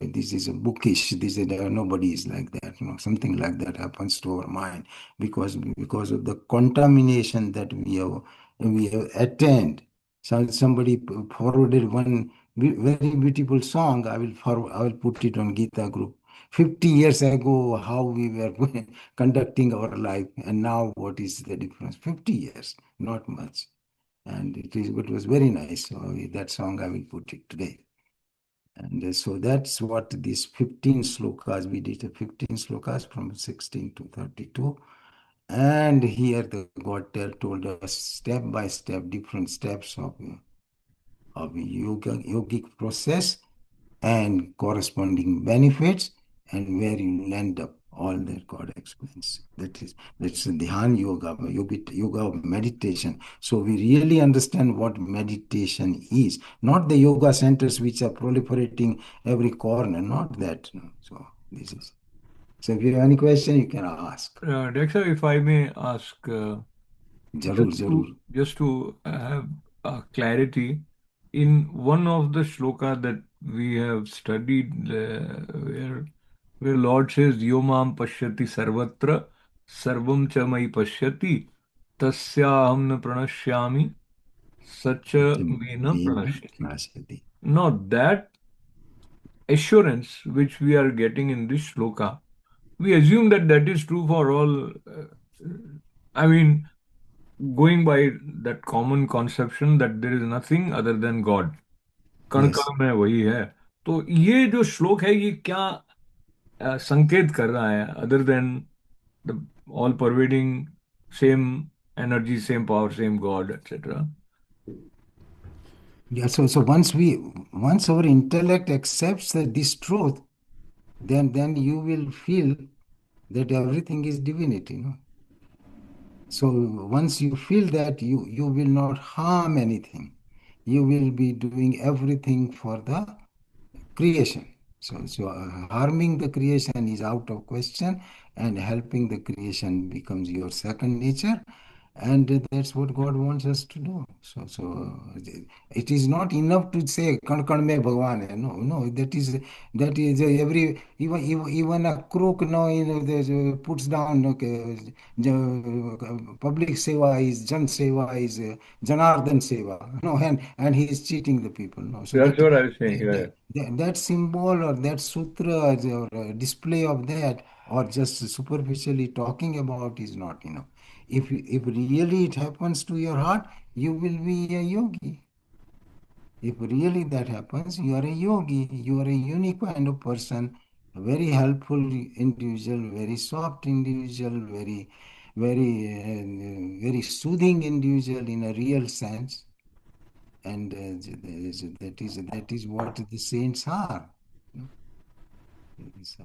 this is a bookish, this is nobody is like that, something like that happens to our mind because of the contamination that we have attained. So somebody forwarded one very beautiful song. I will put it on Gita group. 50 years ago, how we were conducting our life, and now what is the difference? 50 years, not much. And it was very nice. So that song I will put it today. And so that's what these 15 slokas, we did 15 slokas from 16 to 32. And here the God told us step by step, different steps of yogic process and corresponding benefits, and where you land up, all that God explains. That's the Dhyan yoga of meditation. So we really understand what meditation is, not the yoga centers which are proliferating every corner, not that. No. So this is. So if you have any question, you can ask. Dexter, if I may ask, Jarur, jarur. just to have clarity, in one of the shloka that we have studied, where Lord says, "Yomam pashyati sarvatra, sarvam cha mai pashyati, tasyaham na pranashyami, sacha me na pranashyati." Now that assurance which we are getting in this shloka, we assume that that is true for all. I mean, going by that common conception that there is nothing other than God. कण Yes. कण में वही है. तो ये जो श्लोक है ये क्या संकेत कर रहा है other than the all pervading same energy same power same God etcetera. Yeah. So once our intellect accepts this truth, then you will feel that everything is divinity. So once you feel that, you will not harm anything. You will be doing everything for the creation. So harming the creation is out of question, and helping the creation becomes your second nature, and that's what God wants us to do. So it is not enough to say "Kan kan mein Bhagwan hai." No, no, that is every even a crook, puts down. Okay, public seva is Jan seva is Janardhan seva. No, and he is cheating the people. No, so That's that what I was saying. Yeah. that symbol or that sutra or display of that, or just superficially talking about, is not enough. If really it happens to your heart, you will be a yogi. If really that happens, you are a yogi. You are a unique kind of person, a very helpful individual, very soft individual, very soothing individual in a real sense. And that is what the saints are. you So,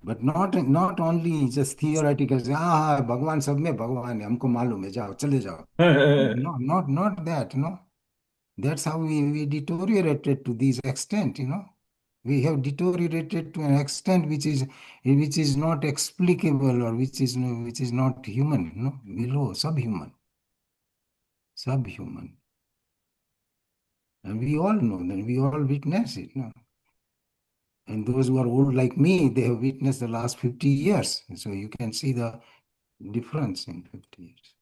but not only just theoretical. हाँ हाँ भगवान सब में भगवान है, हमको मालूम है, जाओ चले जाओ. No, not that. No, that's how we deteriorated to this extent. We have deteriorated to an extent which is not explicable, or which is not human. Below subhuman, and we all know that, we all witness it. No, and those who are old like me, they have witnessed the last 50 years. So you can see the difference in 50 years.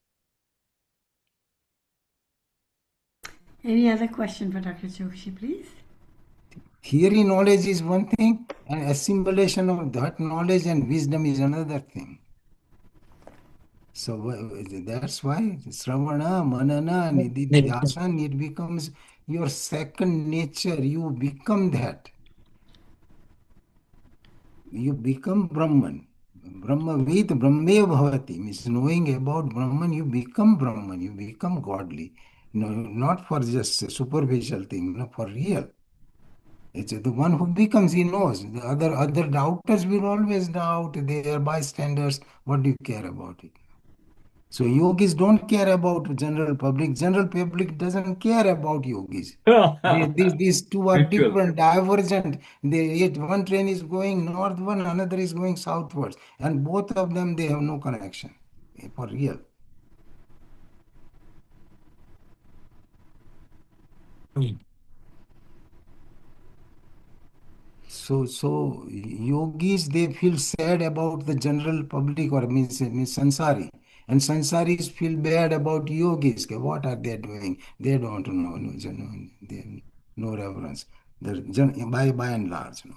Any other question for Dr. Chokshi, please? Theory knowledge is one thing, and assimilation of that knowledge and wisdom is another thing. So that's why Sravana, Manana, Nididhyasana, it becomes your second nature. You become that. You become Brahman. Brahmavid Brahme Bhavati means knowing about Brahman, you become Brahman, you become godly. No, not for just a superficial thing, no, for real. It's the one who becomes, he knows. The other doubters will always doubt. They are bystanders. What do you care about it? So yogis don't care about general public. General public doesn't care about yogis. These two are Ritual. different, divergent. One train is going northward, another is going southwards, and both of them they have no connection. For real. So yogis they feel sad about the general public or means sansari, and sansaris feel bad about yogis. Okay, what are they doing? They don't know. No, they have no reverence. By and large, no,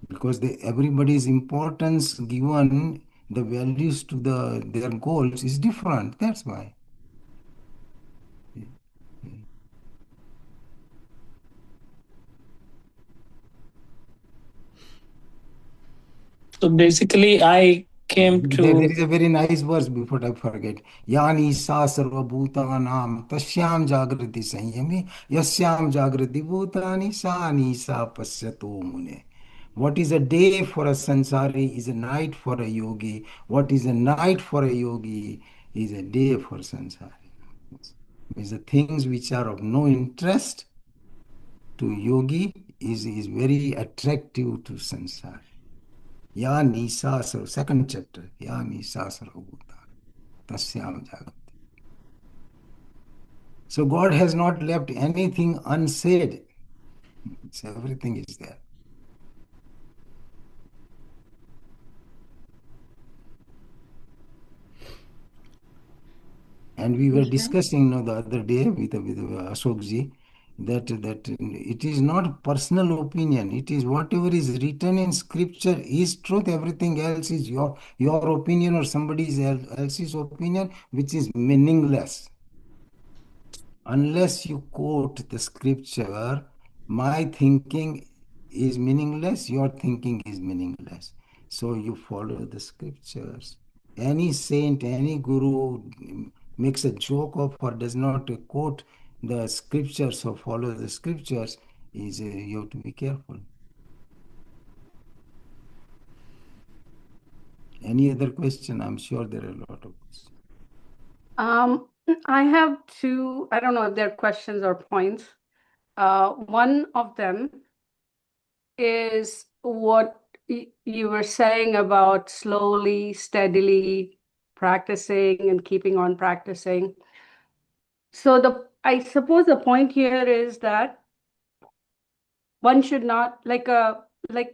because everybody's importance given the values to their goals is different. That's why. So basically, I came There to. is a very nice verse before I forget. Yani sa sarvabhutanam tasyam jagrati sanyami yasyam jagrati bhutani sa ni sa pasyato mune. What is a day for a sansari is a night for a yogi. What is a night for a yogi is a day for sansari. Means the things which are of no interest to yogi is very attractive to sansari. Ya Nisa, second chapter. Ya Nisa Sarvabhuta. Tasyam Jagat. So God has not left anything unsaid. So everything is there. And we were discussing the other day with Ashok ji that it is not personal opinion. It is whatever is written in scripture is truth. Everything else is your opinion or somebody else's opinion, which is meaningless. Unless you quote the scripture, my thinking is meaningless, your thinking is meaningless. So you follow the scriptures. Any saint, any guru makes a joke of or does not quote the scriptures or follow the scriptures, you have to be careful. Any other question? I'm sure there are a lot of questions. I have two, I don't know if they're questions or points. One of them is what you were saying about slowly, steadily practicing and keeping on practicing. So I suppose the point here is that one should not like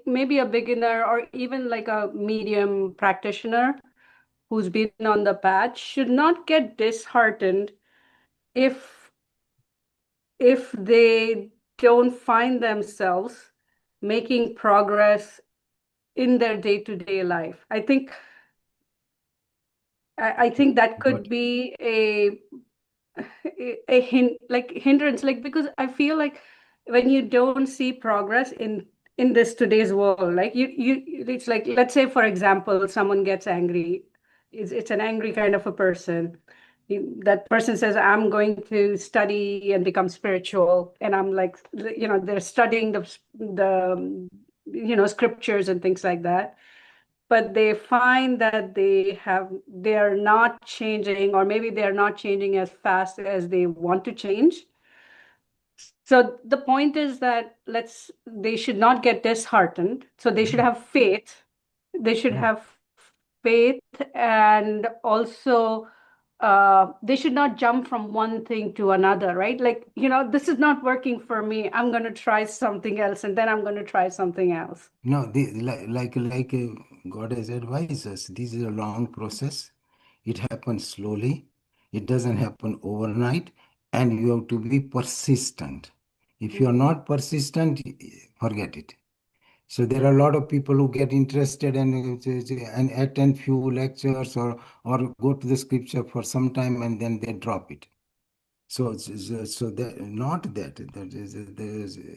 maybe a beginner or even like a medium practitioner who's been on the path should not get disheartened if they don't find themselves making progress in their day-to-day life. I think that could be like hindrance, like because I feel like when you don't see progress in this today's world, like it's like, let's say for example someone gets angry, it's an angry kind of a person. That person says, I'm going to study and become spiritual, and I'm like, they're studying the scriptures and things like that, but they find that they are not changing, or maybe they are not changing as fast as they want to change. So the point is that they should not get disheartened. So they should have faith. They should have faith, and also they should not jump from one thing to another, right? Like, this is not working for me. I'm going to try something else, and then I'm going to try something else. No, God has advised us. This is a long process. It happens slowly. It doesn't happen overnight, and you have to be persistent. If you are not persistent, forget it. So there are a lot of people who get interested and attend few lectures or go to the scripture for some time and then they drop it. So that not that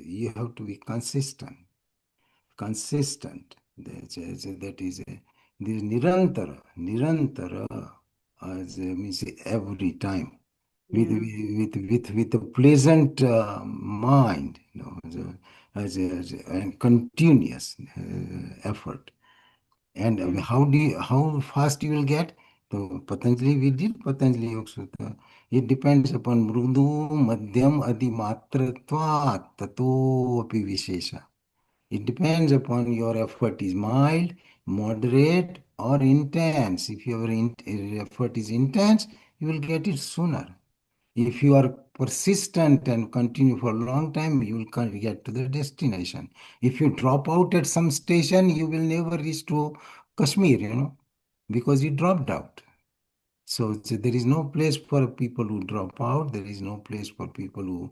you have to be consistent. That is this nirantara means every time with Yeah. with a pleasant mind, and continuous effort. And Yeah. how fast you will get? So Patanjali, we did Patanjali Yoga Sutra. It depends upon mrudu, madhyam, adimatratvat, tato api vishesha. It depends upon your effort is mild, moderate, or intense. If your effort is intense, you will get it sooner. If you are persistent and continue for a long time, you will get to the destination. If you drop out at some station, you will never reach to Kashmir, because you dropped out. So there is no place for people who drop out. There is no place for people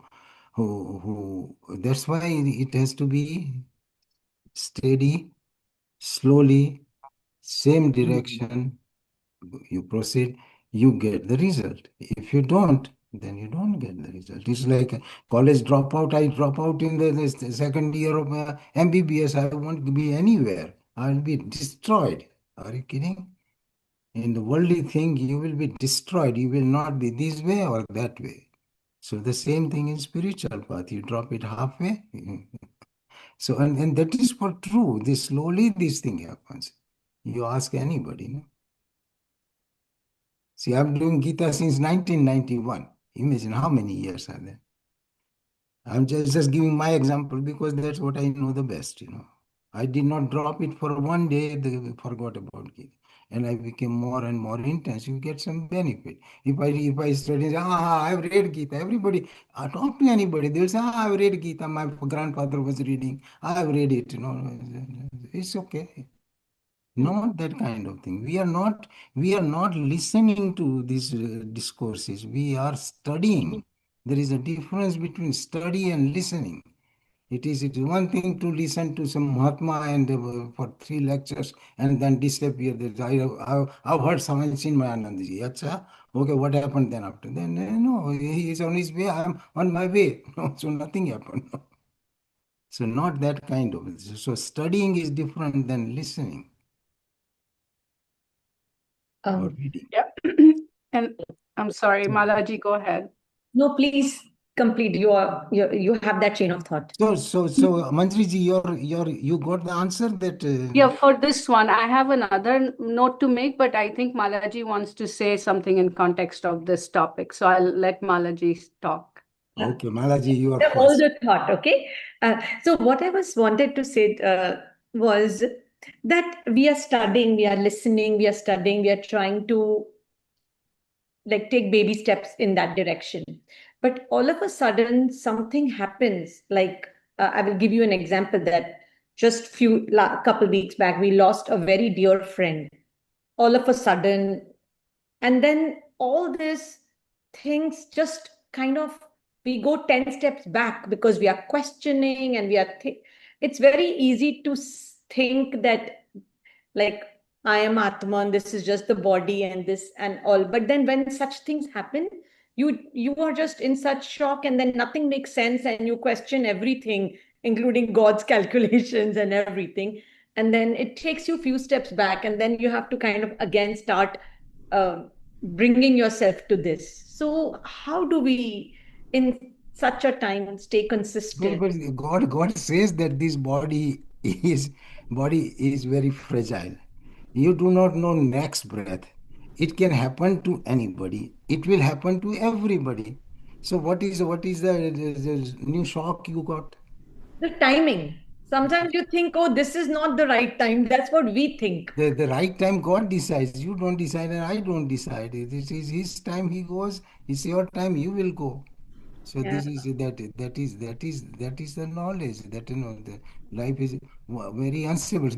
who. That's why it has to be steady, slowly, same direction. You proceed, you get the result. If you don't, then you don't get the result. It's like a college dropout. I drop out in the second year of MBBS. I won't be anywhere. I'll be destroyed. Are you kidding? In the worldly thing, you will be destroyed. You will not be this way or that way. So the same thing in spiritual path. You drop it halfway. So and that is for true. This slowly this thing happens. You ask anybody. No? See, I'm doing Gita since 1991. Imagine how many years are there. I'm just giving my example because that's what I know the best. I did not drop it for one day, they forgot about Gita. And I became more and more intense. You get some benefit. If I study, I've read Gita. Everybody, talk to anybody. They'll say, I've read Gita. My grandfather was reading. I've read it. It's okay. Not that kind of thing. We are not listening to these discourses. We are studying. There is a difference between study and listening. It is one thing to listen to some Mahatma and for 3 lectures and then disappear. I've heard someone seen Mayanandaji. Acha, okay, what happened then after? Then no, he is on his way. I'm on my way. No, so nothing happened. So not that kind of. So studying is different than listening or Um, reading. Yeah. And I'm sorry, Malaji, go ahead. No, please complete. You have that chain of thought. So, Manjriji, you got the answer that. Yeah, for this one, I have another note to make, but I think Malaji wants to say something in context of this topic. So I'll let Malaji talk. Okay, Malaji, you are The first. older thought, okay? So what I was wanted to say was that we are studying, we are listening, we are studying, we are trying to like take baby steps in that direction. But all of a sudden, something happens. Like I will give you an example that just couple weeks back, we lost a very dear friend. All of a sudden, and then all these things just kind of we go 10 steps back because we are questioning and it's very easy to think that like I am Atman, this is just the body and this and all. But then when such things happen, you are just in such shock and then nothing makes sense and you question everything, including God's calculations and everything. And then it takes you a few steps back and then you have to kind of again start bringing yourself to this. So how do we in such a time stay Well, consistent? but God says that this body is very fragile. You do not know next breath. It can happen to anybody. It will happen to everybody. So what is the new shock you got? The timing. Sometimes you think, oh, this is not the right time. That's what we think. The right time God decides. You don't decide and I don't decide. This is his time he goes. It's your time you will go. So Yeah. this is that is the knowledge that the life is very unstable.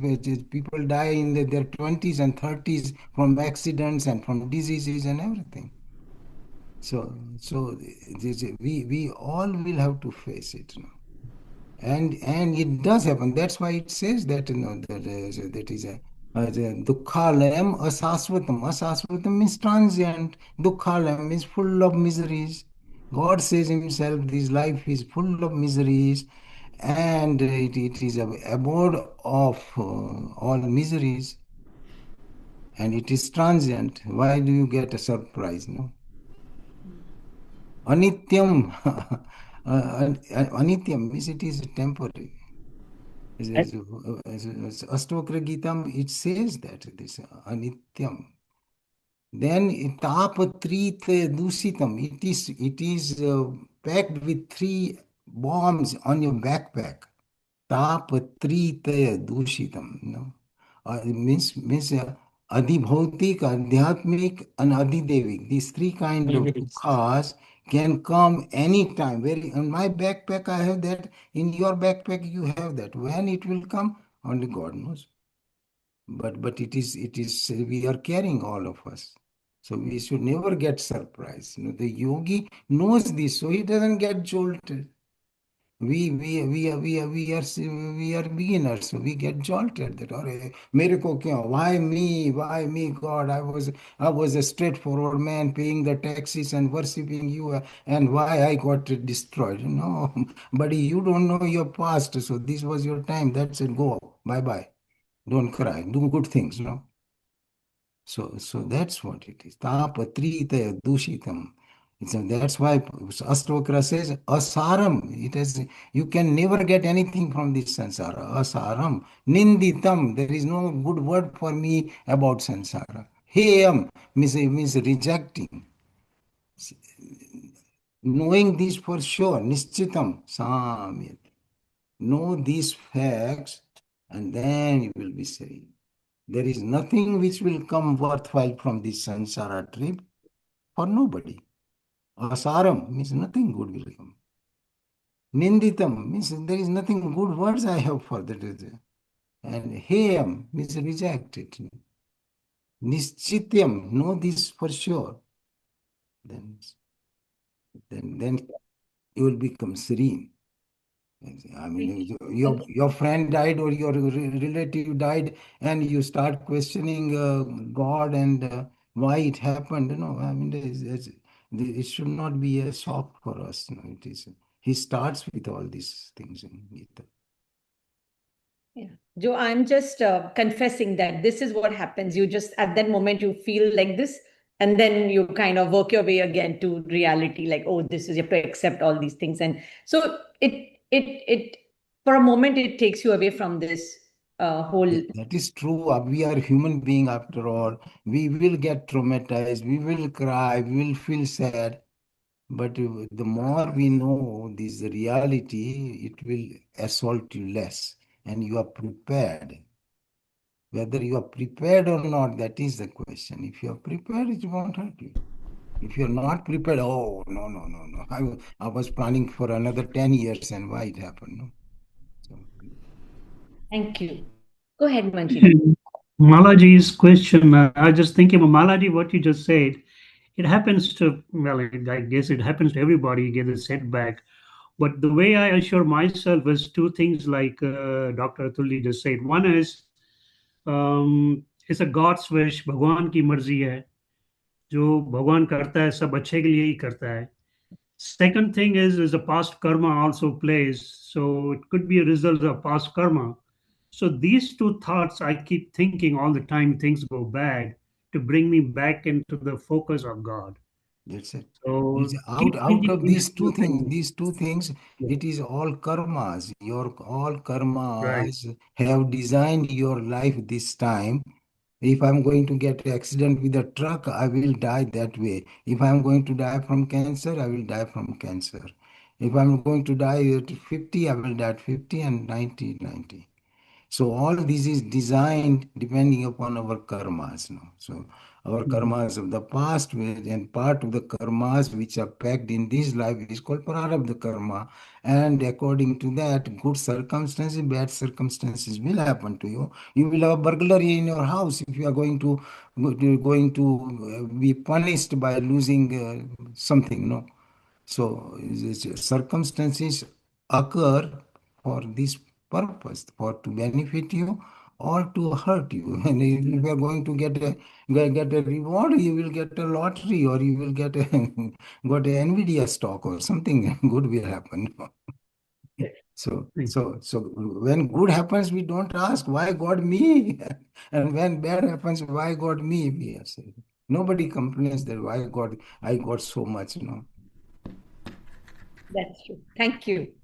People die in their 20s and 30s from accidents and from diseases and everything. So we all will have to face it. And it does happen. That's why it says that that is a dukkhalayam asasvatam. Asasvatam means transient. Dukkhalayam means full of miseries. God says himself, this life is full of miseries, and it is a abode of all miseries, and it is transient. Why do you get a surprise? No, anityam. Anityam means it is temporary. Astokra Gitam, it says that this anityam. Then tapatrit dusitam. It is packed with 3 bombs on your backpack. Tapatrit dushitam. No, means adhibhautik, adhyatmic, and adhidevik. These 3 kind of Yes. dukhas can come anytime. Very in my backpack I have that. In your backpack you have that. When it will come, only God knows. But it is we are carrying all of us. So we should never get surprised. The yogi knows this, so he doesn't get jolted. We are beginners, so we get jolted that mere ko kya? Why me, God? I was a straightforward man paying the taxes and worshiping you, and why I got destroyed? No, buddy, you don't know your past, so this was your time. That's it. Go, bye bye. Don't cry. Do good things. No. So that's what it is. Tapatrita dushitam. That's why Astokra says asaram. It is you can never get anything from this sansara. Asaram. Ninditam. There is no good word for me about sansara. Heyam means rejecting. Knowing this for sure. Nischitam. Samyat. Know these facts and then you will be serene. There is nothing which will come worthwhile from this sansara trip for nobody. Asaram means nothing good will come. Ninditam means there is nothing good words I have for that. And heyam means reject it. Nischityam, know this for sure. Then you will become serene. I mean, your friend died or your relative died, and you start questioning God and why it happened. I mean, it should not be a shock for us. It is. He starts with all these things in Gita. Yeah. Joe, I'm just confessing that this is what happens. You just, at that moment, you feel like this, and then you kind of work your way again to reality, like, oh, this is, you have to accept all these things. And so for a moment, it takes you away from this whole. That is true. We are human being after all. We will get traumatized. We will cry. We will feel sad. But the more we know this reality, it will assault you less, and you are prepared. Whether you are prepared or not, that is the question. If you are prepared, it won't hurt you. If you're not prepared, oh, no, no, no, no. I was planning for another 10 years and why it happened. No? So, Thank you. Go ahead, Manjeet. Malaji's question, I just thinking about Malaji, what you just said. It happens to, well, I guess it happens to everybody, you get a setback. But the way I assure myself is 2 things like Dr. Atuli just said. One is, it's a God's wish, भगवान की मर्जी है. जो भगवान करता है सब अच्छे के लिए ही करता है. Second thing is the past karma also plays. So it could be a result of past karma. So these 2 thoughts I keep thinking all the time things go bad to bring me back into the focus of God. that's it. So It's keep out thinking of these two things. these two things, Yeah. it is all karmas. Your all Right. karmas have designed your life this time. If I'm going to get an accident with a truck, I will die that way. If I'm going to die from cancer, I will die from cancer. If I'm going to die at 50, I will die at 50 and 90, 90. So all this is designed depending upon our karmas. No? So our karmas of the past and part of the karmas which are packed in this life is called prarabdha karma. And according to that, good circumstances, bad circumstances will happen to you. You will have burglary in your house if you are going to be punished by losing something. No. So circumstances occur for this purpose, for to benefit you or to hurt you. And if you are going to get a reward, you will get a lottery or you will get a got a Nvidia stock or something good will happen. So when good happens, we don't ask why God me, and when bad happens, why God me? We say nobody complains that why God I got so much. That's true. Thank you.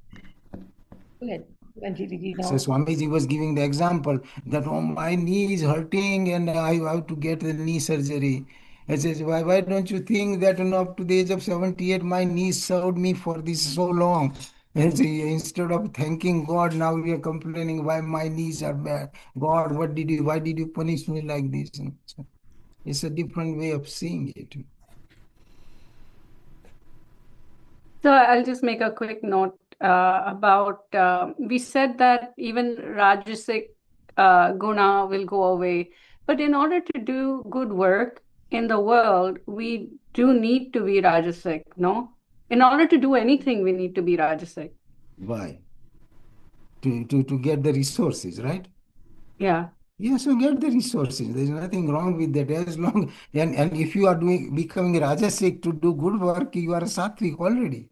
Go ahead, Anjali So now. Swamiji was giving the example that oh my knee is hurting and I have to get the knee surgery. I says, why don't you think that up to the age of 78 my knee served me for this so long? And so instead of thanking God, now we are complaining why my knees are bad. God, why did you punish me like this? So it's a different way of seeing it. So I'll just make a quick note about we said that even Rajasic guna will go away. But in order to do good work in the world, we do need to be Rajasic, no? In order to do anything, we need to be Rajasic. Why? To get the resources, right? Yeah. Yeah, so get the resources. There's nothing wrong with that. As long and if you are becoming Rajasic to do good work, you are a Sattvic already.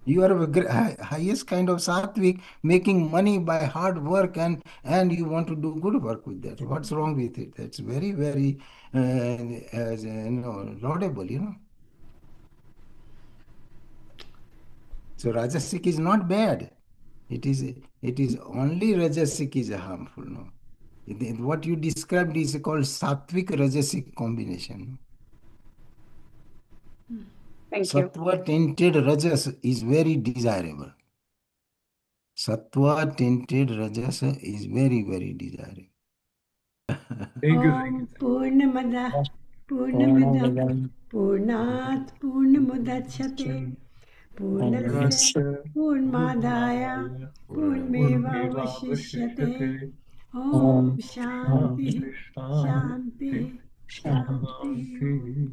You are a highest kind of Sattvic, making money by hard work, and you want to do good work with that. What's wrong with it? That's very, very laudable. So Rajasic is not bad. It is only Rajasic is harmful. No. What you described is called Sattvic Rajasic combination. Thank you. Sattva tinted Rajas is very desirable. Sattva tinted Rajas is very, very desirable. Thank you. Om Purnamada Purnamidam Purnat Purnamudachyate Purnasya Purnmadaya Purnmeva Vashishyate Om Shanti Shanti Shanti.